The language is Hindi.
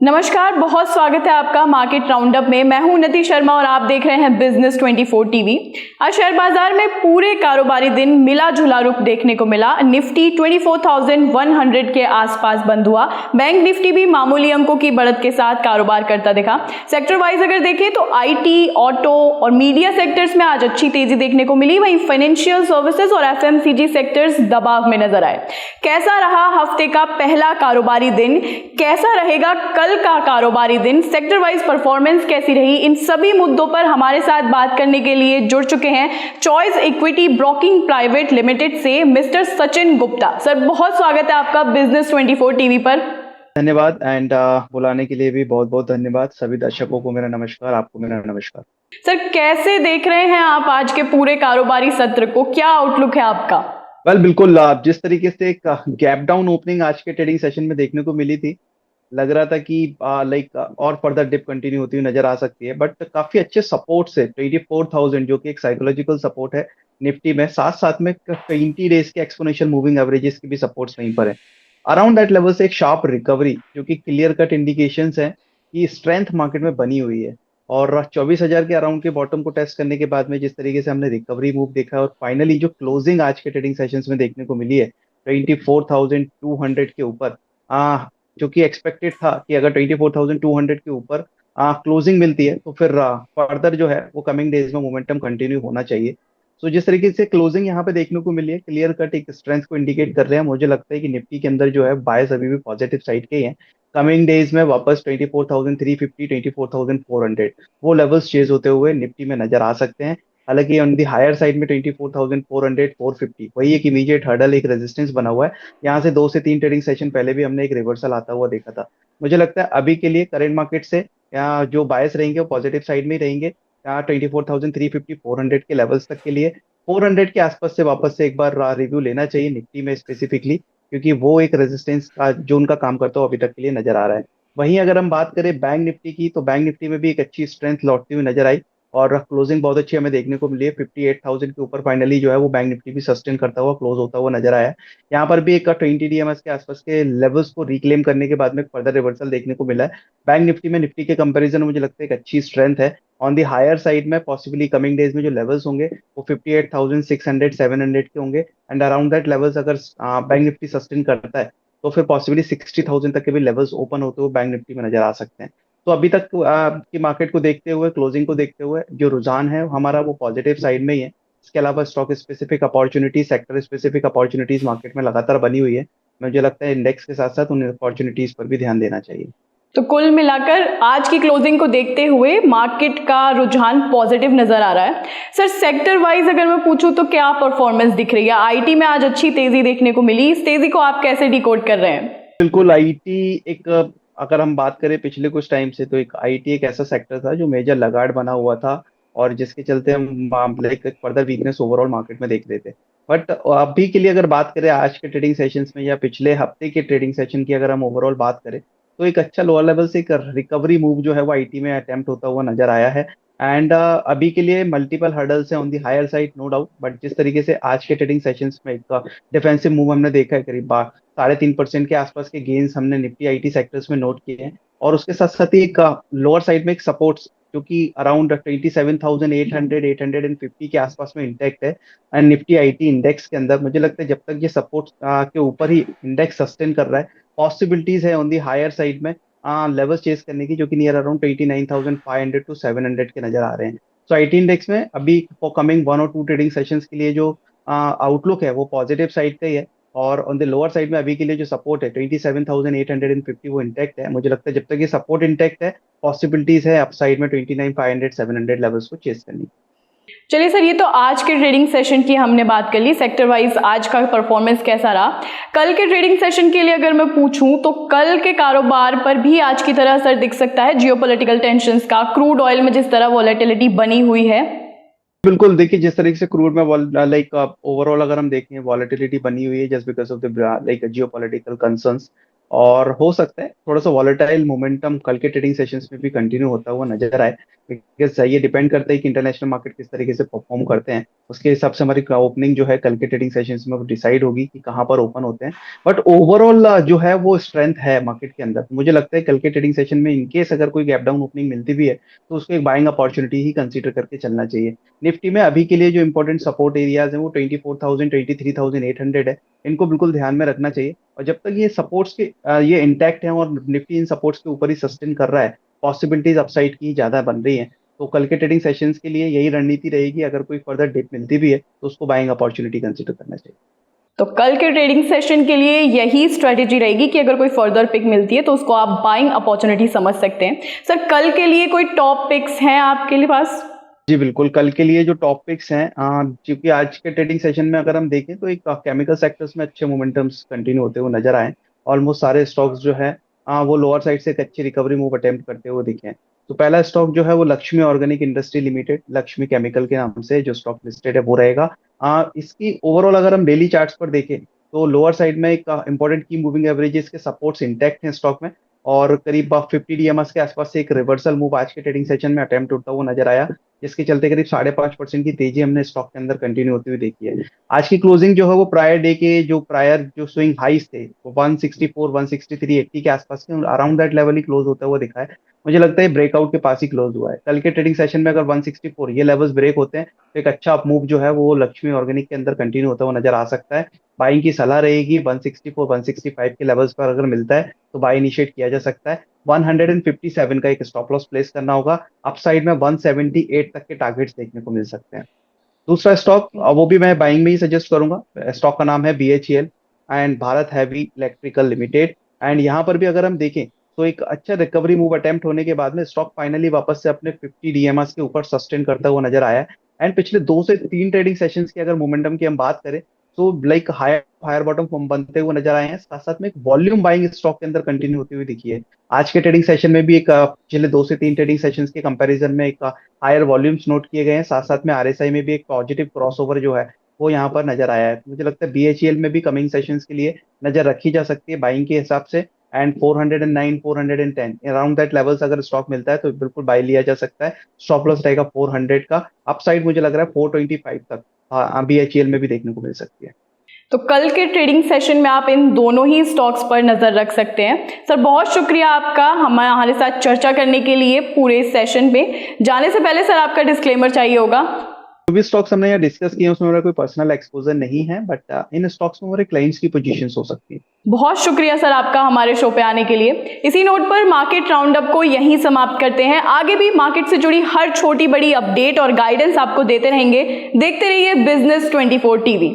नमस्कार, बहुत स्वागत है आपका मार्केट राउंडअप में। मैं हूं नति शर्मा और आप देख रहे हैं बिजनेस 24 टीवी। आज शेयर बाजार में पूरे कारोबारी दिन मिला जुला रुख देखने को मिला। निफ्टी 24,100 के आसपास बंद हुआ। बैंक निफ्टी भी मामूली अंकों की बढ़त के साथ कारोबार करता दिखा। सेक्टर वाइज अगर देखें तो आईटी, ऑटो और मीडिया सेक्टर्स में आज अच्छी तेजी देखने को मिली। वहीं फाइनेंशियल सर्विसेज और एफएमसीजी सेक्टर्स दबाव में नजर आए। कैसा रहा हफ्ते का पहला कारोबारी दिन, कैसा रहेगा कल का कारोबारी दिन, सेक्टर वाइज परफॉर्मेंस कैसी रही, इन सभी मुद्दों पर हमारे साथ बात करने के लिए जुड़ चुके हैं choice equity broking private limited से मिस्टर सचिन गुप्ता। सर, बहुत स्वागत है आपका बिजनेस 24 टीवी पर। धन्यवाद एंड बुलाने के लिए भी बहुत बहुत धन्यवाद। सभी दर्शकों को मेरा नमस्कार, आपको मेरा नमस्कार। सर, कैसे देख रहे हैं आप आज के पूरे कारोबारी सत्र को, क्या आउटलुक है आपका? बिल्कुल जिस तरीके से एक गैप डाउन ओपनिंग आज के ट्रेडिंग सेशन में देखने को मिली थी, लग रहा था कि और फर्दर डिप कंटिन्यू होती हुई नजर आ सकती है, बट काफी अच्छे सपोर्ट से 24,000 जो कि एक साइकोलॉजिकल सपोर्ट है निफ्टी में, साथ साथ में 20 डेज के एक्सपोनेंशियल मूविंग एवरेजेस की भी सपोर्ट्स वहीं पर है। अराउंड दैट लेवल से एक शार्प रिकवरी जो कि क्लियर कट इंडिकेशंस हैं कि स्ट्रेंथ मार्केट में बनी हुई है। और 24,000 के अराउंड के बॉटम को टेस्ट करने के बाद में जिस तरीके से हमने रिकवरी मूव देखा और फाइनली जो क्लोजिंग आज के ट्रेडिंग सेशंस में देखने को मिली है 24,200 के ऊपर, जो कि एक्सपेक्टेड था कि अगर 24,200 के ऊपर क्लोजिंग मिलती है तो फिर फर्दर जो है वो कमिंग डेज में मोमेंटम कंटिन्यू होना चाहिए। सो जिस तरीके से क्लोजिंग यहाँ पे देखने को मिली है, क्लियर कट एक स्ट्रेंथ को इंडिकेट कर रहे हैं। मुझे लगता है कि निफ्टी के अंदर जो है बायस अभी भी पॉजिटिव साइड के ही है। कमिंग डेज में वापस 24,350, 24,400 वो लेवल्स चेज होते हुए निफ्टी में नजर आ सकते हैं। हालांकि ऑन दी हायर साइड में 24,400, 450 वही एक इमीडिएट हर्डल, एक रेजिस्टेंस बना हुआ है। यहाँ से 2 से 3 ट्रेडिंग सेशन पहले भी हमने एक रिवर्सल आता हुआ देखा था। मुझे लगता है अभी के लिए करंट मार्केट से यहाँ जो बायस रहेंगे वो पॉजिटिव साइड में ही रहेंगे। यहाँ 24,350, 400 के लेवल्स तक के लिए 400 के आसपास से वापस से एक बार रिव्यू लेना चाहिए निफ्टी में स्पेसिफिकली, क्योंकि वो एक रेजिस्टेंस का जो उनका काम करता हो अभी तक के लिए नजर आ रहा है। वहीं अगर हम बात करें बैंक निफ्टी की, तो बैंक निफ्टी में भी एक अच्छी स्ट्रेंथ लौटती हुई नजर आई और क्लोजिंग बहुत अच्छी हमें देखने को मिली है। 58,000 के ऊपर फाइनली जो है वो बैंक निफ्टी भी सस्टेन करता हुआ क्लोज होता हुआ नजर आया है। यहाँ पर भी एक 20 डीएमएस के आसपास के लेवल्स को रिक्लेम करने के बाद में फर्दर रिवर्सल देखने को मिला है। बैंक निफ्टी में निफ्टी के कंपैरिजन में मुझे लगता है एक अच्छी स्ट्रेंथ है। ऑन दी हायर साइड में पॉसिबली कमिंग डेज में जो लेवल्स होंगे वो 58,600, 700 के होंगे एंड अराउंड दैट लेवल्स अगर बैंक निफ्टी सस्टेन करता है तो फिर पॉसिबली 60,000 तक के भी लेवल्स ओपन होते हुए बैंक निफ्टी में नजर आ सकते हैं। तो अभी तक की मार्केट को देखते हुए, क्लोजिंग को देखते हुए जो रुझान है हमारा वो पॉजिटिव साइड में ही है। इसके अलावा stock specific opportunities, sector specific opportunities market में लगातार बनी हुई है। मुझे लगता है इंडेक्स के साथ साथ उन अपॉर्चुनिटीज पर भी ध्यान देना चाहिए। तो कुल मिलाकर आज की क्लोजिंग को देखते हुए मार्केट का रुझान पॉजिटिव नजर आ रहा है। सर, सेक्टर वाइज अगर मैं पूछूं तो क्या परफॉर्मेंस दिख रही है? आईटी में आज अच्छी तेजी देखने को मिली, इस तेजी को आप कैसे डिकोड कर रहे हैं? बिल्कुल, आईटी एक अगर हम बात करें पिछले कुछ टाइम से, तो एक आईटी एक ऐसा सेक्टर था जो मेजर लगाड़ बना हुआ था और जिसके चलते हम like further weakness overall market में देख रहे थे। बट अभी के लिए अगर बात करें आज के ट्रेडिंग सेशंस में या पिछले हफ्ते के ट्रेडिंग सेशन की अगर हम ओवरऑल बात करें, तो एक अच्छा लोअर लेवल से एक रिकवरी मूव जो है वो आईटी में अटेम्प्ट होता हुआ नजर आया है। एंड अभी के लिए मल्टीपल हर्डल्स है on the higher side, no doubt, but जिस तरीके से आज के ट्रेडिंग सेशंस में एक डिफेंसिव मूव हमने देखा है, करीब 3.5% के आसपास के गेन्स हमने निफ्टी आईटी सेक्टर्स में नोट किए हैं। और उसके साथ साथ ही एक लोअर साइड में एक सपोर्ट जो कि अराउंड 27,800, 850 के आसपास में इंटैक्ट है। एंड निफ्टी आईटी इंडेक्स के अंदर मुझे लगता है जब तक ये सपोर्ट के ऊपर ही इंडेक्स सस्टेन कर रहा है, पॉसिबिलिटीज है ऑन दी हायर साइड में लेवल चेस करने की, जो कि नियर अराउंड 29,500 टू 700 के नजर आ रहे हैं। सो आईटी इंडेक्स में अभी फॉर कमिंग 1 और 2 ट्रेडिंग सेशंस के लिए जो आउटलुक है वो पॉजिटिव साइड का ही है। और ऑन द लोअर साइड में अभी के लिए जो सपोर्ट है 27,850 वो इंटैक्ट है। मुझे लगता है जब तक ये सपोर्ट इंटैक्ट है, पॉसिबिलिटीज है अपसाइड में 29,500, 700 लेवल्स को चेस करने की। चलिए सर, ये तो आज के ट्रेडिंग सेशन की हमने बात कर ली। सेक्टर वाइज आज का परफॉर्मेंस कैसा रहा? कल के ट्रेडिंग सेशन के लिए अगर मैं पूछूं तो कल के कारोबार पर भी आज की तरह असर दिख सकता है जियोपॉलिटिकल टेंशंस का, क्रूड ऑयल में जिस तरह वॉलेटिलिटी बनी हुई है? बिल्कुल, देखिए जिस तरीके से क्रूड में लाइक ओवरऑल अगर हम देखें वॉलेटिलिटी बनी हुई है just because of the like geopolitical concerns, और हो सकता है थोड़ा सा वॉलेटाइल मोमेंटम कल के ट्रेडिंग सेशंस में भी कंटिन्यू होता हुआ नजर आए, बिकॉज ये डिपेंड करता है कि इंटरनेशनल मार्केट किस तरीके से परफॉर्म करते हैं। उसके हिसाब से हमारी ओपनिंग जो है कल के ट्रेडिंग सेशंस में वो डिसाइड होगी कि कहाँ पर ओपन होते हैं। बट ओवरऑल जो है वो स्ट्रेंथ है मार्केट के अंदर। मुझे लगता है कल के ट्रेडिंग सेशन में इनकेस अगर कोई गैप डाउन ओपनिंग मिलती भी है तो उसको एक बाइंग अपॉर्चुनिटी ही कंसीडर करके चलना चाहिए। निफ्टी में अभी के लिए जो इंपॉर्टेंट सपोर्ट एरियाज हैं वो 24,000 23,800 है। इनको बिल्कुल ध्यान में रखना चाहिए, और जब तक ये सपोर्ट्स के ये इंटैक्ट है और निफ्टी इन सपोर्ट्स के ऊपर ही सस्टेन कर रहा है, पॉसिबिलिटीज अपसाइड की ज्यादा बन रही है। तो कल के ट्रेडिंग सेशंस के लिए यही रणनीति रहेगी, अगर कोई फर्दर डिप मिलती भी है तो उसको बाइंग अपॉर्चुनिटी कंसीडर करना चाहिए। तो कल के ट्रेडिंग सेशन के लिए यही स्ट्रेटेजी रहेगी कि अगर कोई फर्दर पिक मिलती है तो उसको आप बाइंग अपॉर्चुनिटी समझ सकते हैं। सर, कल के लिए कोई टॉप पिक्स हैं आपके पास? जी बिल्कुल, कल के लिए जो टॉपिक्स हैं, क्योंकि आज के ट्रेडिंग सेशन में अगर हम देखें तो एक केमिकल सेक्टर्स में अच्छे मोमेंटम्स कंटिन्यू होते हुए नजर आए। ऑलमोस्ट सारे स्टॉक्स जो है वो लोअर साइड से एक अच्छी रिकवरी मूव अटेम्प्ट करते हुए दिखे हैं। तो पहला स्टॉक जो है वो Lakshmi organic industry limited, Lakshmi chemical के नाम से जो स्टॉक लिस्टेड है वो रहेगा। इसकी ओवरऑल अगर हम डेली चार्ट्स पर देखें तो लोअर साइड में एक इंपॉर्टेंट की मूविंग एवरेजेस के सपोर्ट्स इंटैक्ट हैं स्टॉक में, और करीब 50 डीएमएस के आसपास से एक रिवर्सल मूव आज के ट्रेडिंग सेशन में अटेम्प्ट होता हुआ नजर आया, जिसके चलते करीब 5.5% की तेजी हमने स्टॉक के अंदर कंटिन्यू होती हुई देखी है। आज की क्लोजिंग जो है वो प्रायर डे के जो प्रायर जो स्विंग हाइस थे वो 164 163 80 के आसपास के around that level he close होता हुआ दिखा है। मुझे लगता है ब्रेकआउट के पास ही क्लोज हुआ है। कल के ट्रेडिंग सेशन में अगर 164 ये लेवल्स ब्रेक होते हैं तो एक अच्छा अपमूव जो है वो लक्ष्मी ऑर्गेनिक के अंदर कंटिन्यू होता हुआ नजर आ सकता है। बाइंग की सलाह रहेगी 164 165 के लेवल्स पर अगर मिलता है तो बाय इनिशिएट किया जा सकता है। 157 का एक स्टॉप लॉस प्लेस करना होगा। अपसाइड में 178 तक के टारगेट्स देखने को मिल सकते हैं। दूसरा स्टॉक वो भी मैं बाइंग में ही सजेस्ट करूंगा। स्टॉक का नाम है BHEL and Bharat heavy electrical limited. And यहाँ पर भी अगर हम देखें तो एक अच्छा रिकवरी मूव अटेम्प्ट होने के बाद में स्टॉक फाइनली वापस से अपने 50 डीएमएस के ऊपर सस्टेन करता हुआ नजर आया है। एंड पिछले 2 से 3 ट्रेडिंग सेशंस की अगर मोमेंटम की हम बात करें तो लाइक हायर हायर बॉटम बनते हुए नजर आए हैं। साथ साथ में एक वॉल्यूम बाइंग स्टॉक के अंदर कंटिन्यू होती हुई दिखी है। आज के ट्रेडिंग सेशन में भी एक पिछले 2 से 3 ट्रेडिंग सेशंस के कंपैरिजन में एक हायर वॉल्यूम्स नोट किए गए हैं। साथ साथ में आरएसआई में भी एक पॉजिटिव क्रॉसओवर जो है वो यहाँ पर नजर आया है। मुझे लगता है बीएचईएल में भी कमिंग सेशंस के लिए नजर रखी जा सकती है बाइंग के हिसाब से। एंड 409 410 अराउंड दैट लेवल्स अगर स्टॉक मिलता है तो बिल्कुल बाय लिया जा सकता है। स्टॉप लॉस रहेगा 400 का। अपसाइड मुझे लग रहा है 425 तक बीएचईएल में भी देखने को मिल सकती है। तो कल के ट्रेडिंग सेशन में आप इन दोनों ही स्टॉक्स पर नजर रख सकते हैं। सर, बहुत शुक्रिया आपका हमारे साथ चर्चा करने के लिए पूरे सेशन में। जाने से पहले सर आपका डिस्क्लेमर चाहिए होगा। जो भी स्टॉक्स हमने यहाँ डिस्कस किए हैं उसमें मेरा कोई पर्सनल एक्सपोजर नहीं है, बट इन स्टॉक्स में मेरे क्लाइंट्स की पोजीशंस हो सकती है। बहुत शुक्रिया सर आपका हमारे शो पे आने के लिए। इसी नोट पर मार्केट राउंड अप को यहीं समाप्त करते हैं। आगे भी मार्केट से जुड़ी हर छोटी बड़ी अपडेट और गाइडेंस आपको देते रहेंगे। देखते रहिए बिजनेस 24 टीवी।